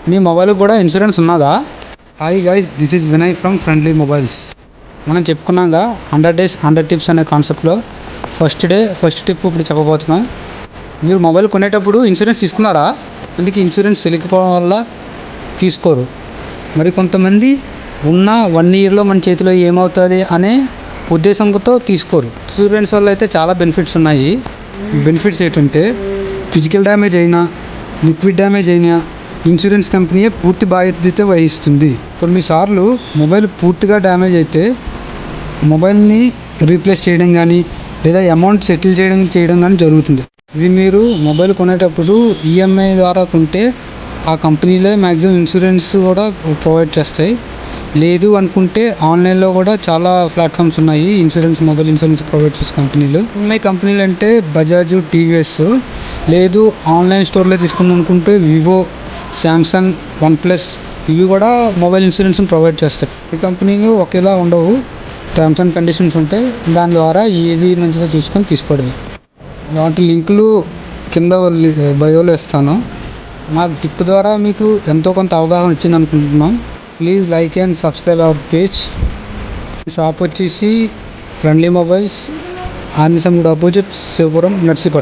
మీ mobile కూడా insurance ఉన్నదా? Hi guys, this is Vinay from friendly mobiles. మనం చెప్పుకున్నాగా 100 days 100 tips అనే కాన్సెప్ట్లో ఫస్ట్ టిప్ ఇప్పుడు చెప్పబోతున్నాం. మీరు మొబైల్ కొనేటప్పుడు ఇన్సూరెన్స్ తీసుకున్నారా? అందుకే ఇన్సూరెన్స్ తెలియకపోవడం వల్ల తీసుకోరు. మరి కొంతమంది ఉన్న 1 yearలో మన చేతిలో ఏమవుతుంది అనే ఉద్దేశంతో తీసుకోరు. ఇన్సూరెన్స్ వల్ల అయితే చాలా బెనిఫిట్స్ ఉన్నాయి. బెనిఫిట్స్ ఏంటంటే ఫిజికల్ డ్యామేజ్ అయినా, లిక్విడ్ డ్యామేజ్ అయినా ఇన్సూరెన్స్ కంపెనీయే పూర్తి బాధ్యత వహిస్తుంది. కొన్నిసార్లు మొబైల్ పూర్తిగా డ్యామేజ్ అయితే మొబైల్ని రీప్లేస్ చేయడం కానీ లేదా అమౌంట్ సెటిల్ చేయడం కానీ జరుగుతుంది. ఇది మీరు మొబైల్ కొనేటప్పుడు ఈఎంఐ ద్వారా కొంటే ఆ కంపెనీలే మ్యాక్సిమం ఇన్సూరెన్స్ కూడా ప్రొవైడ్ చేస్తాయి. లేదు అనుకుంటే ఆన్లైన్లో కూడా చాలా ప్లాట్ఫామ్స్ ఉన్నాయి మొబైల్ ఇన్సూరెన్స్ ప్రొవైడ్ చేసే కంపెనీలు. ఈఎంఐ కంపెనీలు అంటే బజాజ్, టీవీఎస్. లేదు ఆన్లైన్ స్టోర్లో తీసుకుందాం అనుకుంటే వివో, శాంసంగ్, వన్ప్లస్ ఇవి కూడా మొబైల్ ఇన్సూరెన్స్ని ప్రొవైడ్ చేస్తాయి. ఈ కంపెనీలు ఒకేలా ఉండవు, టర్మ్స్ అండ్ కండిషన్స్ ఉంటాయి. దాని ద్వారా ఏది మంచిగా చూసుకొని తీసుకోవడమే. వాటి లింకులు కింద బయోలో ఇస్తాను. మా టిప్ ద్వారా మీకు ఎంతో కొంత అవగాహన వచ్చింది అనుకుంటున్నాం. Please like and subscribe our page. Shop వచ్చేసి ఫ్రెండ్లీ మొబైల్స్, ఆంజనేయ స్వామి గుడి ఆపోజిట్, శివపురం, నర్సీపట్నం.